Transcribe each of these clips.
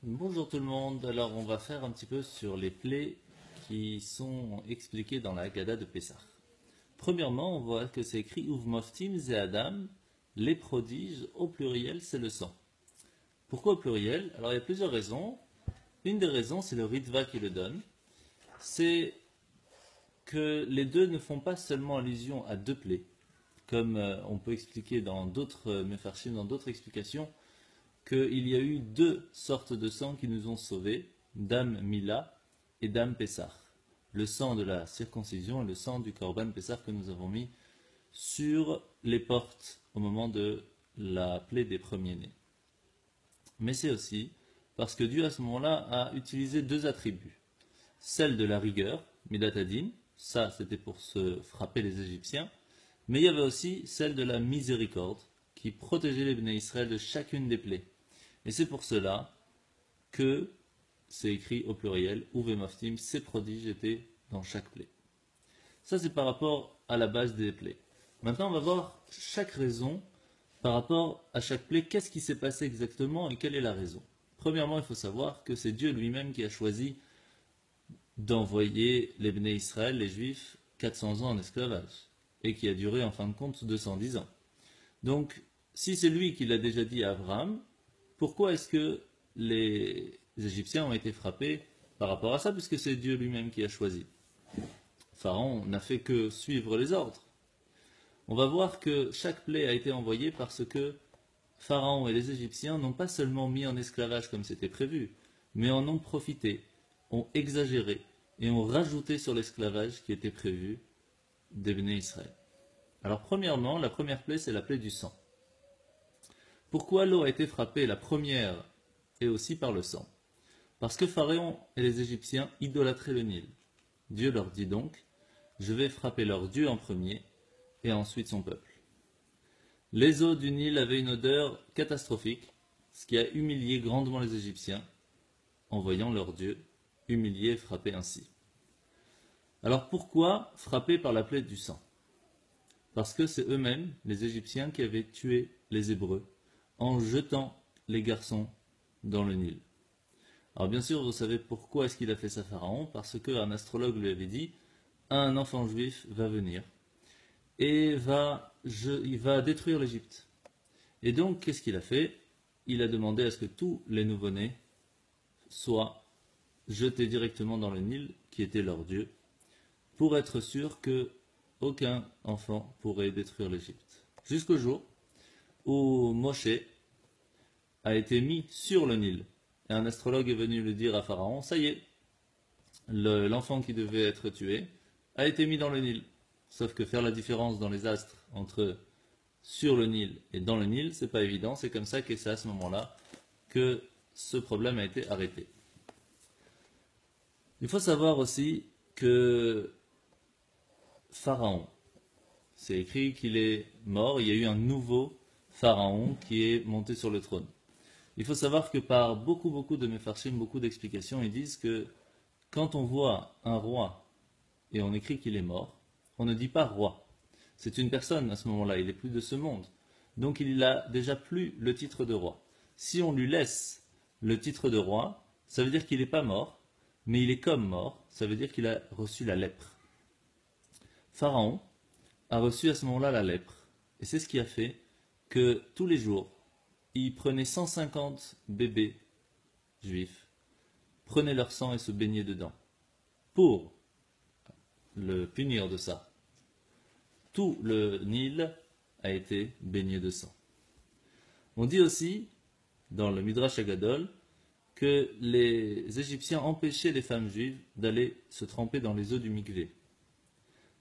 Bonjour tout le monde, alors on va faire un petit peu sur les plaies qui sont expliquées dans la Haggadah de Pessah. Premièrement, on voit que c'est écrit Uvmoftim ze Adam, les prodiges, au pluriel c'est le sang. Pourquoi au pluriel? Alors il y a plusieurs raisons. Une des raisons, c'est le Ritva qui le donne, c'est que les deux ne font pas seulement allusion à deux plaies, comme on peut expliquer dans d'autres Mefarshim, dans d'autres explications, qu'il y a eu deux sortes de sang qui nous ont sauvés, Dam Mila et Dam Pessah. Le sang de la circoncision et le sang du Korban Pessah que nous avons mis sur les portes au moment de la plaie des premiers-nés. Mais c'est aussi parce que Dieu à ce moment-là a utilisé deux attributs. Celle de la rigueur, Midatadin, ça c'était pour se frapper les Égyptiens, mais il y avait aussi celle de la miséricorde qui protégeait les Bnei Israël de chacune des plaies. Et c'est pour cela que c'est écrit au pluriel, Uvemaftim, ces prodiges étaient dans chaque plaie. Ça c'est par rapport à la base des plaies. Maintenant on va voir chaque raison par rapport à chaque plaie, qu'est-ce qui s'est passé exactement et quelle est la raison. Premièrement, il faut savoir que c'est Dieu lui-même qui a choisi d'envoyer les Bnei Israël, les Juifs, 400 ans en esclavage, et qui a duré en fin de compte 210 ans. Donc, si c'est lui qui l'a déjà dit à Abraham, pourquoi est-ce que les Égyptiens ont été frappés par rapport à ça, puisque c'est Dieu lui-même qui a choisi? Pharaon n'a fait que suivre les ordres. On va voir que chaque plaie a été envoyée parce que Pharaon et les Égyptiens n'ont pas seulement mis en esclavage comme c'était prévu, mais en ont profité, ont exagéré et ont rajouté sur l'esclavage qui était prévu des Béné Israël. Alors premièrement, la première plaie, c'est la plaie du sang. Pourquoi l'eau a été frappée la première et aussi par le sang? Parce que Pharaon et les Égyptiens idolâtraient le Nil. Dieu leur dit donc, je vais frapper leur Dieu en premier et ensuite son peuple. Les eaux du Nil avaient une odeur catastrophique, ce qui a humilié grandement les Égyptiens en voyant leur Dieu humilié et frappé ainsi. Alors pourquoi frapper par la plaie du sang? Parce que c'est eux-mêmes, les Égyptiens, qui avaient tué les Hébreux en jetant les garçons dans le Nil. Alors bien sûr, vous savez pourquoi est-ce qu'il a fait ça Pharaon? Parce qu'un astrologue lui avait dit, un enfant juif va venir et il va détruire l'Égypte. Et donc, qu'est-ce qu'il a fait? Il a demandé à ce que tous les nouveau-nés soient jetés directement dans le Nil, qui était leur Dieu, pour être sûr que aucun enfant pourrait détruire l'Égypte. Jusqu'au jour où Moshe a été mis sur le Nil. Et un astrologue est venu le dire à Pharaon, ça y est, l'enfant qui devait être tué a été mis dans le Nil. Sauf que faire la différence dans les astres entre sur le Nil et dans le Nil, c'est pas évident. C'est comme ça que c'est à ce moment-là que ce problème a été arrêté. Il faut savoir aussi que Pharaon, c'est écrit qu'il est mort, il y a eu un nouveau Pharaon qui est monté sur le trône. Il faut savoir que par beaucoup de Mefarshim, beaucoup d'explications, ils disent que quand on voit un roi et on écrit qu'il est mort, on ne dit pas roi. C'est une personne à ce moment-là, il n'est plus de ce monde. Donc il n'a déjà plus le titre de roi. Si on lui laisse le titre de roi, ça veut dire qu'il n'est pas mort, mais il est comme mort, ça veut dire qu'il a reçu la lèpre. Pharaon a reçu à ce moment-là la lèpre. Et c'est ce qui a fait que tous les jours, il prenait 150 bébés juifs, prenait leur sang et se baignait dedans. Pour le punir de ça, tout le Nil a été baigné de sang. On dit aussi, dans le Midrash Agadol, que les Égyptiens empêchaient les femmes juives d'aller se tremper dans les eaux du Mikvé,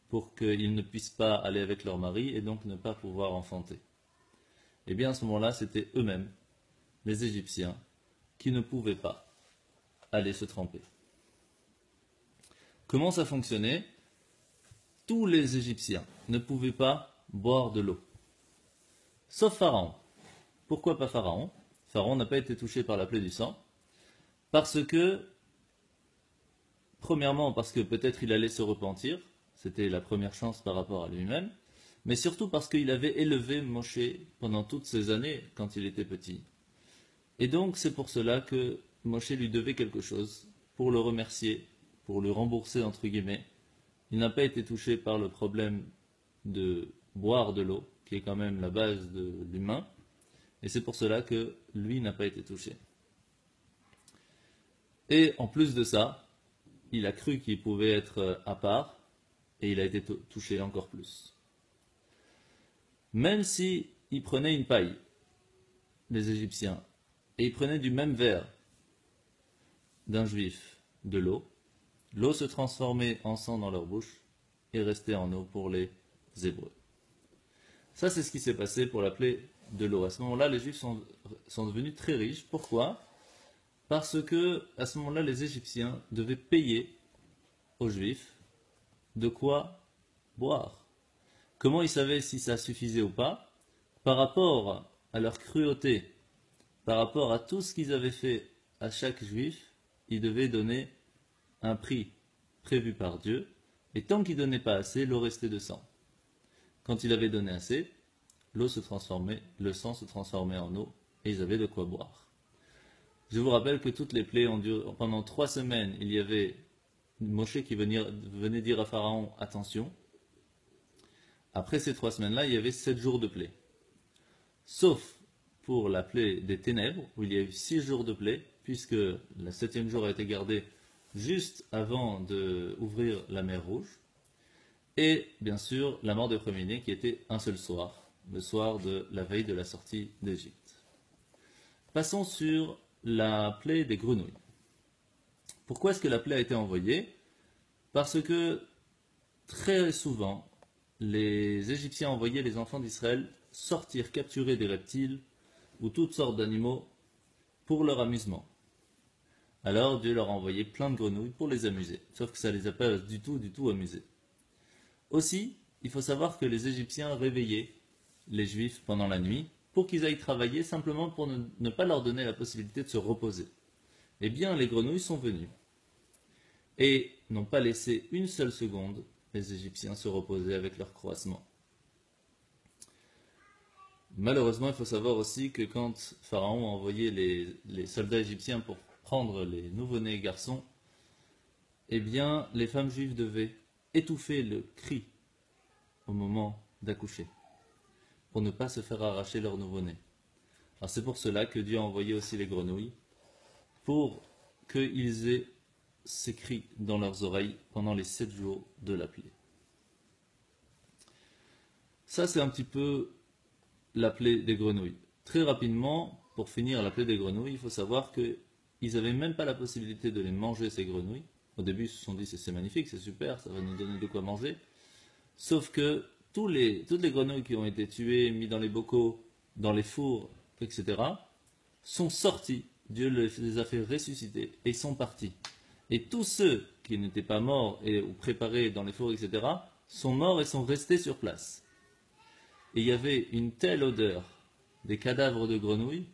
pour qu'ils ne puissent pas aller avec leur mari et donc ne pas pouvoir enfanter. Et bien à ce moment-là, c'était eux-mêmes, les Égyptiens, qui ne pouvaient pas aller se tremper. Comment ça fonctionnait? Tous les Égyptiens ne pouvaient pas boire de l'eau, sauf Pharaon. Pourquoi pas Pharaon? Pharaon n'a pas été touché par la plaie du sang, parce que, premièrement, parce que peut-être il allait se repentir, c'était la première chance par rapport à lui-même, mais surtout parce qu'il avait élevé Moshe pendant toutes ces années quand il était petit. Et donc c'est pour cela que Moshe lui devait quelque chose pour le remercier, pour le rembourser entre guillemets. Il n'a pas été touché par le problème de boire de l'eau, qui est quand même la base de l'humain, et c'est pour cela que lui n'a pas été touché. Et en plus de ça, il a cru qu'il pouvait être à part, et il a été touché encore plus. Même si ils prenaient une paille, les Égyptiens, et ils prenaient du même verre d'un juif de l'eau, l'eau se transformait en sang dans leur bouche et restait en eau pour les Hébreux. Ça, c'est ce qui s'est passé pour la plaie de l'eau. À ce moment-là, les Juifs sont devenus très riches. Pourquoi? Parce que, à ce moment-là, les Égyptiens devaient payer aux Juifs de quoi boire. Comment ils savaient si ça suffisait ou pas? Par rapport à leur cruauté, par rapport à tout ce qu'ils avaient fait à chaque Juif, ils devaient donner un prix prévu par Dieu, et tant qu'ils ne donnaient pas assez, l'eau restait de sang. Quand il avait donné assez, l'eau se transformait, le sang se transformait en eau, et ils avaient de quoi boire. Je vous rappelle que toutes les plaies ont duré, pendant 3 semaines, il y avait Moshe qui venait dire à Pharaon, attention. Après ces 3 semaines-là, il y avait 7 jours de plaie. Sauf pour la plaie des ténèbres, où il y a eu 6 jours de plaie, puisque le 7e jour a été gardé juste avant d'ouvrir la mer Rouge. Et bien sûr, la mort des premiers-nés qui était un seul soir, le soir de la veille de la sortie d'Égypte. Passons sur la plaie des grenouilles. Pourquoi est-ce que la plaie a été envoyée? Parce que très souvent, les Égyptiens envoyaient les enfants d'Israël sortir, capturer des reptiles ou toutes sortes d'animaux pour leur amusement. Alors Dieu leur a envoyé plein de grenouilles pour les amuser, sauf que ça ne les a pas du tout amusés. Aussi, il faut savoir que les Égyptiens réveillaient les Juifs pendant la nuit pour qu'ils aillent travailler simplement pour ne pas leur donner la possibilité de se reposer. Eh bien, les grenouilles sont venues et n'ont pas laissé une seule seconde les Égyptiens se reposer avec leur croassement. Malheureusement, il faut savoir aussi que quand Pharaon a envoyé les soldats égyptiens pour prendre les nouveau-nés garçons, eh bien, les femmes juives devaient étouffer le cri au moment d'accoucher, pour ne pas se faire arracher leur nouveau-né. Alors c'est pour cela que Dieu a envoyé aussi les grenouilles, pour qu'ils aient ces cris dans leurs oreilles pendant les 7 jours de la plaie. Ça, c'est un petit peu la plaie des grenouilles. Très rapidement, pour finir la plaie des grenouilles, il faut savoir qu'ils n'avaient même pas la possibilité de les manger, ces grenouilles. Au début, ils se sont dit, c'est magnifique, c'est super, ça va nous donner de quoi manger. Sauf que toutes les grenouilles qui ont été tuées, mises dans les bocaux, dans les fours, etc., sont sorties. Dieu les a fait ressusciter et ils sont partis. Et tous ceux qui n'étaient pas morts ou préparés dans les fours, etc., sont morts et sont restés sur place. Et il y avait une telle odeur des cadavres de grenouilles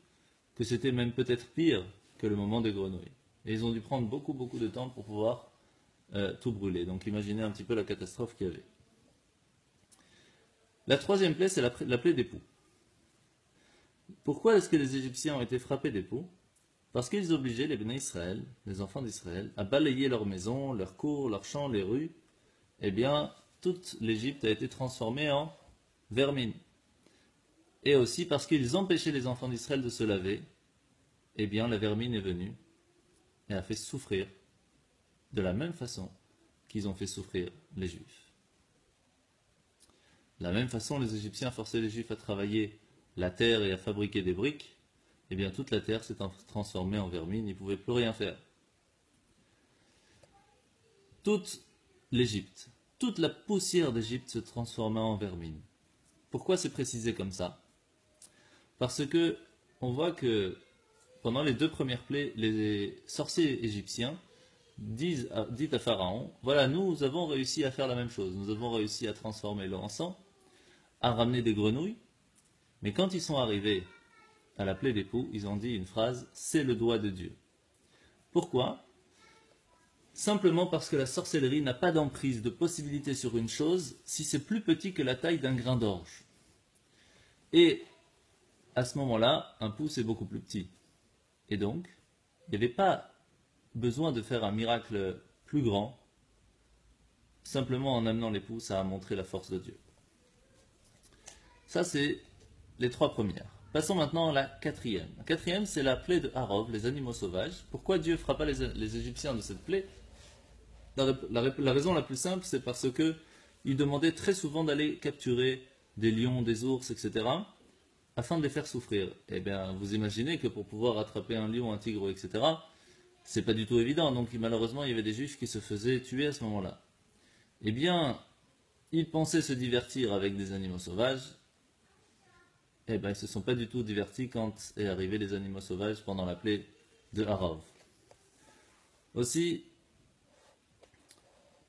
que c'était même peut-être pire que le moment des grenouilles. Et ils ont dû prendre beaucoup de temps pour pouvoir tout brûler. Donc imaginez un petit peu la catastrophe qu'il y avait. La troisième plaie, c'est la plaie des poux. Pourquoi est-ce que les Égyptiens ont été frappés des poux? Parce qu'ils obligeaient les béné Israël, les enfants d'Israël, à balayer leurs maisons, leurs cours, leurs champs, les rues. Eh bien, toute l'Égypte a été transformée en vermine. Et aussi parce qu'ils empêchaient les enfants d'Israël de se laver, eh bien la vermine est venue et a fait souffrir de la même façon qu'ils ont fait souffrir les Juifs. De la même façon, les Égyptiens forçaient les Juifs à travailler la terre et à fabriquer des briques. Eh bien toute la terre s'est transformée en vermine, ils ne pouvaient plus rien faire. Toute l'Égypte, toute la poussière d'Égypte se transforma en vermine. Pourquoi c'est précisé comme ça? Parce que on voit que pendant les 2 premières plaies, les sorciers égyptiens disent à Pharaon, voilà, nous avons réussi à faire la même chose, nous avons réussi à transformer l'eau en sang, à ramener des grenouilles, mais quand ils sont arrivés à la plaie des poux, ils ont dit une phrase, c'est le doigt de Dieu. Pourquoi? Simplement parce que la sorcellerie n'a pas d'emprise, de possibilité sur une chose, si c'est plus petit que la taille d'un grain d'orge. Et à ce moment-là, un pouce est beaucoup plus petit. Et donc, Il n'y avait pas besoin de faire un miracle plus grand, simplement en amenant l'époux, ça a montré la force de Dieu. Ça, c'est les trois premières. Passons maintenant à la quatrième. La quatrième, c'est la plaie de Harov, les animaux sauvages. Pourquoi Dieu frappa les Égyptiens de cette plaie? La raison la plus simple, c'est parce que il demandait très souvent d'aller capturer des lions, des ours, etc., afin de les faire souffrir. Eh bien, vous imaginez que pour pouvoir attraper un lion, un tigre, etc., c'est pas du tout évident. Donc, malheureusement, il y avait des juifs qui se faisaient tuer à ce moment-là. Eh bien, ils pensaient se divertir avec des animaux sauvages. Eh bien, ils ne se sont pas du tout divertis quand est arrivé les animaux sauvages pendant la plaie de Harov. Aussi,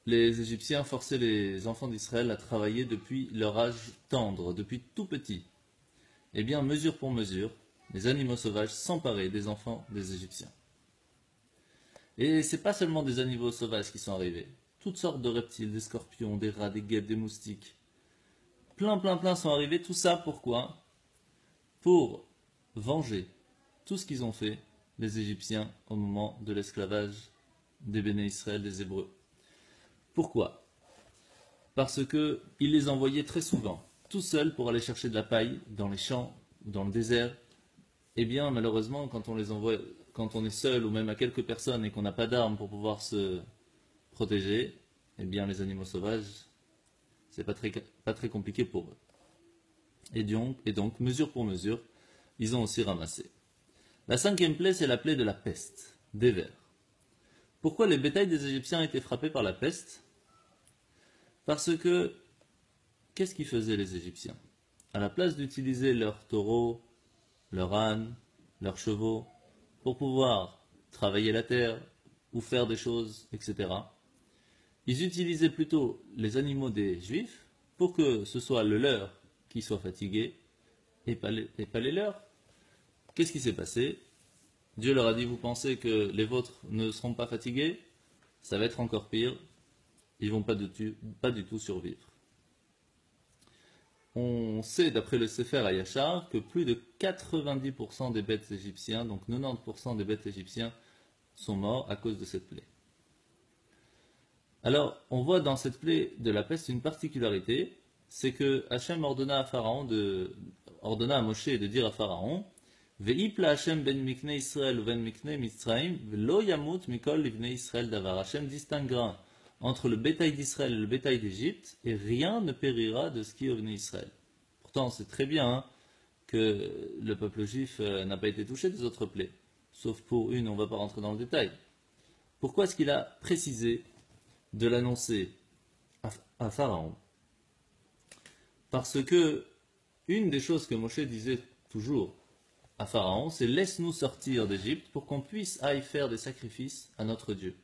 les Égyptiens forçaient les enfants d'Israël à travailler depuis leur âge tendre, depuis tout petit. Eh bien, mesure pour mesure, les animaux sauvages s'emparaient des enfants des Égyptiens. Et c'est pas seulement des animaux sauvages qui sont arrivés. Toutes sortes de reptiles, des scorpions, des rats, des guêpes, des moustiques. Plein sont arrivés. Tout ça pourquoi? Pour venger tout ce qu'ils ont fait, les Égyptiens, au moment de l'esclavage des Béné Israël, des Hébreux. Pourquoi? Parce qu'ils les envoyaient très souvent, tout seuls pour aller chercher de la paille dans les champs, dans le désert. Eh bien, malheureusement, quand on les envoie, quand on est seul ou même à quelques personnes et qu'on n'a pas d'armes pour pouvoir se protéger, eh bien, les animaux sauvages, c'est pas très compliqué pour eux. Et donc, mesure pour mesure, ils ont aussi ramassé. La cinquième plaie, c'est la plaie de la peste, des vers. Pourquoi les bétails des Égyptiens étaient frappés par la peste? Parce que, qu'est-ce qu'ils faisaient les Égyptiens? À la place d'utiliser leurs taureaux, leurs ânes, leurs chevaux, pour pouvoir travailler la terre ou faire des choses, etc., ils utilisaient plutôt les animaux des Juifs pour que ce soit le leur qui soit fatigué et pas les leurs. Qu'est-ce qui s'est passé? Dieu leur a dit, vous pensez que les vôtres ne seront pas fatigués? Ça va être encore pire. Ils ne vont pas du tout survivre. On sait, d'après le Sefer Hayashar, que plus de 90% des bêtes égyptiens, donc 90% des bêtes égyptiens, sont morts à cause de cette plaie. Alors, on voit dans cette plaie de la peste une particularité, c'est que Hachem ordonna à Moshe de dire à Pharaon, Ve'ipla Hachem ben mikne Israël ou ben mikne Mitzraim, ve'lo yamut mikol livne Israël davar. Hachem distinguera entre le bétail d'Israël et le bétail d'Égypte, et rien ne périra de ce qui est venu Israël. Pourtant, c'est très bien que le peuple juif n'a pas été touché des autres plaies, sauf pour une, on ne va pas rentrer dans le détail. Pourquoi est-ce qu'il a précisé de l'annoncer à Pharaon? Parce que une des choses que Moshe disait toujours à Pharaon, c'est laisse-nous sortir d'Égypte pour qu'on puisse aille faire des sacrifices à notre Dieu.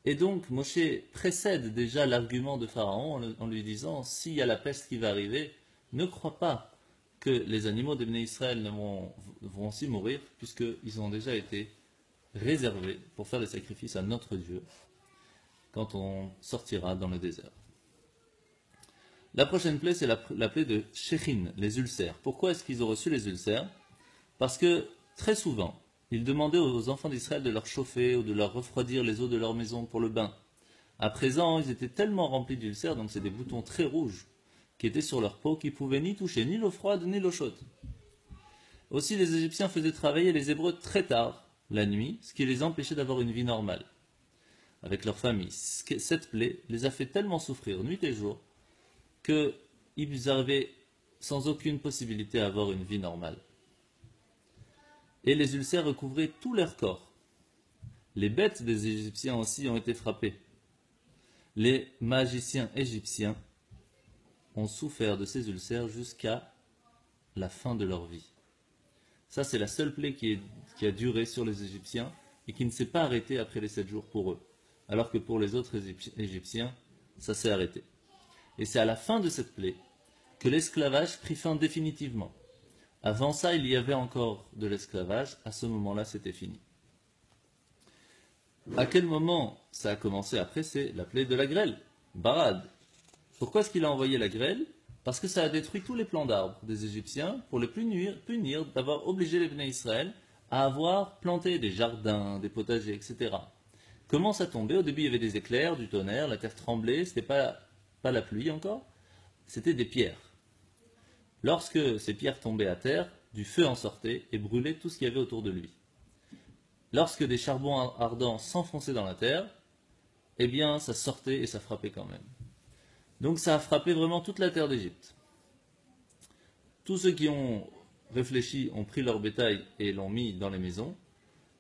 Et donc Moshe précède déjà l'argument de Pharaon en lui disant, s'il y a la peste qui va arriver, ne crois pas que les animaux des Béné Israël vont aussi mourir, puisqu'ils ont déjà été réservés pour faire des sacrifices à notre Dieu quand on sortira dans le désert. La prochaine plaie, c'est la plaie de Shechin, les ulcères. Pourquoi est-ce qu'ils ont reçu les ulcères? Parce que très souvent, ils demandaient aux enfants d'Israël de leur chauffer ou de leur refroidir les eaux de leur maison pour le bain. À présent, ils étaient tellement remplis d'ulcères, donc c'est des boutons très rouges qui étaient sur leur peau, qui ne pouvaient ni toucher ni l'eau froide ni l'eau chaude. Aussi, les Égyptiens faisaient travailler les Hébreux très tard, la nuit, ce qui les empêchait d'avoir une vie normale avec leur famille. Cette plaie les a fait tellement souffrir nuit et jour qu'ils arrivaient sans aucune possibilité à avoir une vie normale. Et les ulcères recouvraient tout leur corps. Les bêtes des Égyptiens aussi ont été frappées. Les magiciens égyptiens ont souffert de ces ulcères jusqu'à la fin de leur vie. Ça, c'est la seule plaie qui a duré sur les Égyptiens et qui ne s'est pas arrêtée après les 7 jours pour eux. Alors que pour les autres Égyptiens, ça s'est arrêté. Et c'est à la fin de cette plaie que l'esclavage prit fin définitivement. Avant ça, il y avait encore de l'esclavage. À ce moment-là, c'était fini. À quel moment ça a commencé après? C'est la plaie de la grêle, Barad. Pourquoi est-ce qu'il a envoyé la grêle? Parce que ça a détruit tous les plants d'arbres des Égyptiens pour les punir d'avoir obligé les Béné Israël à avoir planté des jardins, des potagers, etc. Commence à tomber. Au début, il y avait des éclairs, du tonnerre, la terre tremblait, c'était pas la pluie encore, c'était des pierres. Lorsque ces pierres tombaient à terre, du feu en sortait et brûlait tout ce qu'il y avait autour de lui. Lorsque des charbons ardents s'enfonçaient dans la terre, eh bien, ça sortait et ça frappait quand même. Donc ça a frappé vraiment toute la terre d'Égypte. Tous ceux qui ont réfléchi ont pris leur bétail et l'ont mis dans les maisons,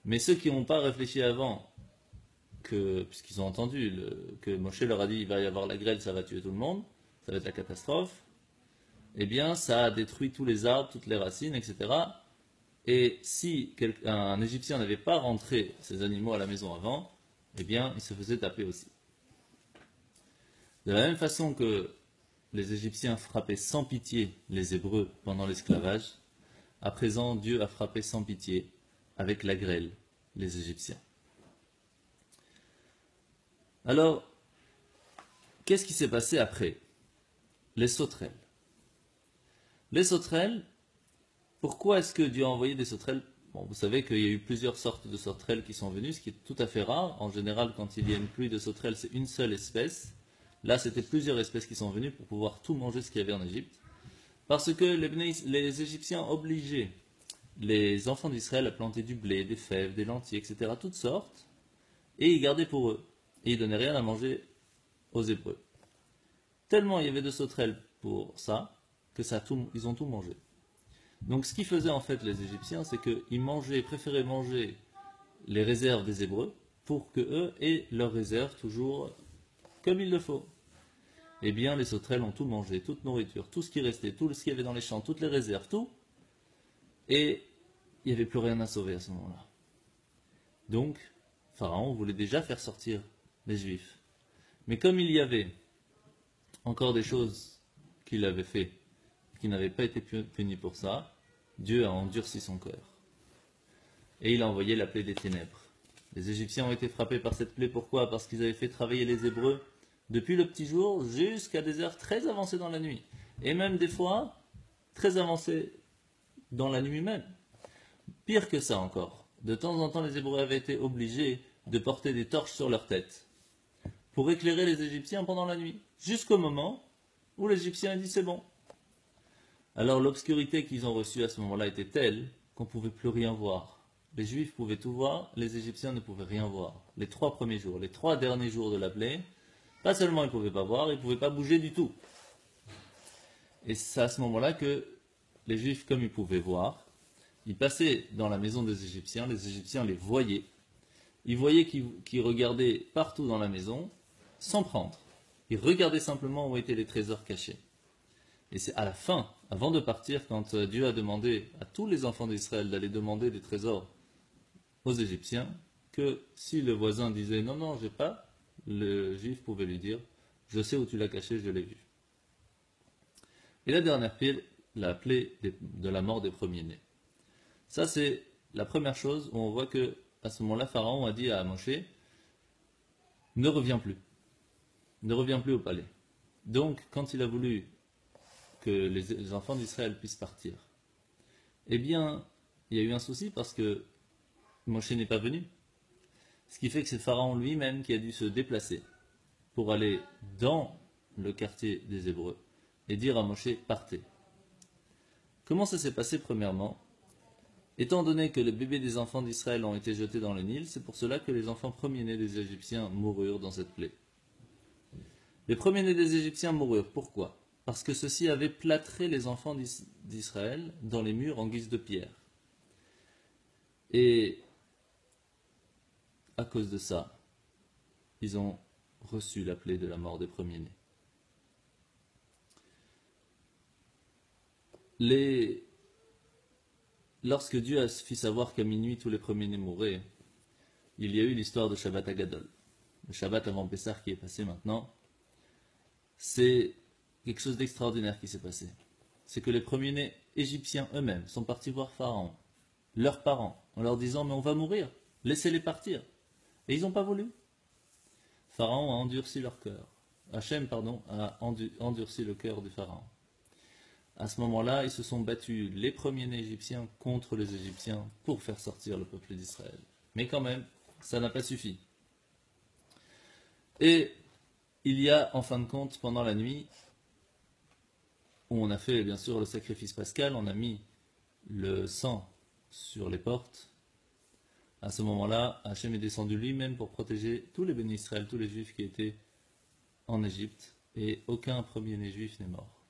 mais ceux qui n'ont pas réfléchi avant, puisqu'ils ont entendu que Moshe leur a dit il va y avoir la grêle, ça va tuer tout le monde, ça va être la catastrophe, eh bien ça a détruit tous les arbres, toutes les racines, etc. Et si un Égyptien n'avait pas rentré ses animaux à la maison avant, eh bien il se faisait taper aussi. De la même façon que les Égyptiens frappaient sans pitié les Hébreux pendant l'esclavage, à présent Dieu a frappé sans pitié avec la grêle les Égyptiens. Alors, qu'est-ce qui s'est passé après? Les sauterelles. Les sauterelles, pourquoi est-ce que Dieu a envoyé des sauterelles? Bon, vous savez qu'il y a eu plusieurs sortes de sauterelles qui sont venues, ce qui est tout à fait rare. En général, quand il y a une pluie de sauterelles, c'est une seule espèce. Là, c'était plusieurs espèces qui sont venues pour pouvoir tout manger ce qu'il y avait en Égypte. Parce que les Égyptiens obligeaient les enfants d'Israël à planter du blé, des fèves, des lentilles, etc., toutes sortes, et ils gardaient pour eux. Et ils donnaient rien à manger aux Hébreux. Tellement il y avait de sauterelles pour ça, que ils ont tout mangé. Donc ce qu'ils faisaient en fait les Égyptiens, c'est qu'ils préféraient manger les réserves des Hébreux, pour que eux aient leurs réserves toujours comme il le faut. Eh bien, les sauterelles ont tout mangé, toute nourriture, tout ce qui restait, tout ce qu'il y avait dans les champs, toutes les réserves, tout. Et il n'y avait plus rien à sauver à ce moment-là. Donc, Pharaon voulait déjà faire sortir les Juifs. Mais comme il y avait encore des choses qu'il avait fait, qui n'avaient pas été punies pour ça, Dieu a endurci son cœur. Et il a envoyé la plaie des ténèbres. Les Égyptiens ont été frappés par cette plaie. Pourquoi? Parce qu'ils avaient fait travailler les Hébreux depuis le petit jour jusqu'à des heures très avancées dans la nuit. Et même des fois, très avancées dans la nuit même. Pire que ça encore. De temps en temps, les Hébreux avaient été obligés de porter des torches sur leur tête pour éclairer les Égyptiens pendant la nuit. Jusqu'au moment où l'Égyptien a dit c'est bon. Alors l'obscurité qu'ils ont reçue à ce moment-là était telle qu'on ne pouvait plus rien voir. Les Juifs pouvaient tout voir, les Égyptiens ne pouvaient rien voir. Les 3 premiers jours, les 3 derniers jours de la plaie, pas seulement ils ne pouvaient pas voir, ils ne pouvaient pas bouger du tout. Et c'est à ce moment-là que les Juifs, comme ils pouvaient voir, ils passaient dans la maison des Égyptiens, les Égyptiens les voyaient, ils voyaient qu'ils regardaient partout dans la maison, sans prendre. Ils regardaient simplement où étaient les trésors cachés. Et c'est à la fin, avant de partir, quand Dieu a demandé à tous les enfants d'Israël d'aller demander des trésors aux Égyptiens, que si le voisin disait non, non, j'ai pas, le Juif pouvait lui dire je sais où tu l'as caché, je l'ai vu. Et la dernière plaie, la plaie de la mort des premiers-nés. Ça, c'est la première chose où on voit que à ce moment-là, Pharaon a dit à Moshe ne reviens plus. Ne reviens plus au palais. Donc, quand il a voulu que les enfants d'Israël puissent partir, eh bien, il y a eu un souci parce que Moshe n'est pas venu. Ce qui fait que c'est Pharaon lui-même qui a dû se déplacer pour aller dans le quartier des Hébreux et dire à Moshe partez. Comment ça s'est passé premièrement? Étant donné que les bébés des enfants d'Israël ont été jetés dans le Nil, c'est pour cela que les enfants premiers-nés des Égyptiens moururent dans cette plaie. Les premiers-nés des Égyptiens moururent. Pourquoi? Parce que ceux-ci avaient plâtré les enfants d'Israël dans les murs en guise de pierre. Et à cause de ça, ils ont reçu la plaie de la mort des premiers-nés. Lorsque Dieu a fait savoir qu'à minuit tous les premiers-nés mouraient, il y a eu l'histoire de Shabbat Agadol. Le Shabbat avant Pessah qui est passé maintenant, c'est quelque chose d'extraordinaire qui s'est passé. C'est que les premiers-nés égyptiens eux-mêmes sont partis voir Pharaon, leurs parents, en leur disant mais on va mourir, laissez-les partir. Et ils n'ont pas voulu. Pharaon a endurci leur cœur. Hachem, a endurci le cœur du Pharaon. À ce moment-là, ils se sont battus, les premiers-nés égyptiens, contre les Égyptiens pour faire sortir le peuple d'Israël. Mais quand même, ça n'a pas suffi. Et il y a, en fin de compte, pendant la nuit, où on a fait bien sûr le sacrifice pascal, on a mis le sang sur les portes. À ce moment-là, Hachem est descendu lui-même pour protéger tous les bénis Israël, tous les juifs qui étaient en Égypte, et aucun premier-né juif n'est mort.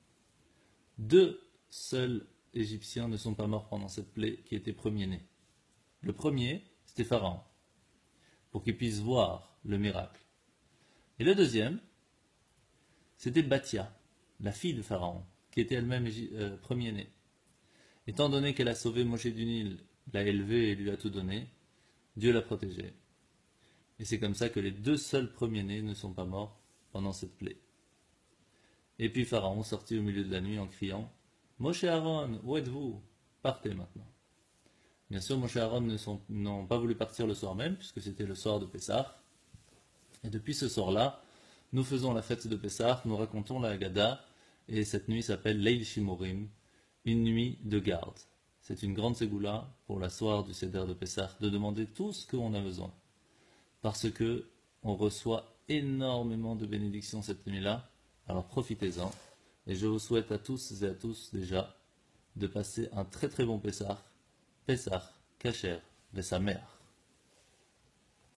Deux seuls Égyptiens ne sont pas morts pendant cette plaie qui était premier-né. Le premier, c'était Pharaon, pour qu'il puisse voir le miracle. Et le deuxième, c'était Bathia, la fille de Pharaon, qui était elle-même premier-née. Étant donné qu'elle a sauvé Moshe du Nil, l'a élevé et lui a tout donné, Dieu l'a protégée. Et c'est comme ça que les deux seuls premiers-nés ne sont pas morts pendant cette plaie. Et puis Pharaon sortit au milieu de la nuit en criant « Moshe et Aaron, où êtes-vous? Partez maintenant ». Bien sûr, Moshe et Aaron n'ont pas voulu partir le soir même, puisque c'était le soir de Pessah. Et depuis ce soir-là, nous faisons la fête de Pessah, nous racontons la Haggadah, et cette nuit s'appelle Leil Shimurim, une nuit de garde. C'est une grande ségoula pour la soirée du Seder de Pessah, de demander tout ce qu'on a besoin. Parce que on reçoit énormément de bénédictions cette nuit-là, alors profitez-en. Et je vous souhaite à tous et à tous déjà de passer un très très bon Pessah, Pessah, Kacher, Samer.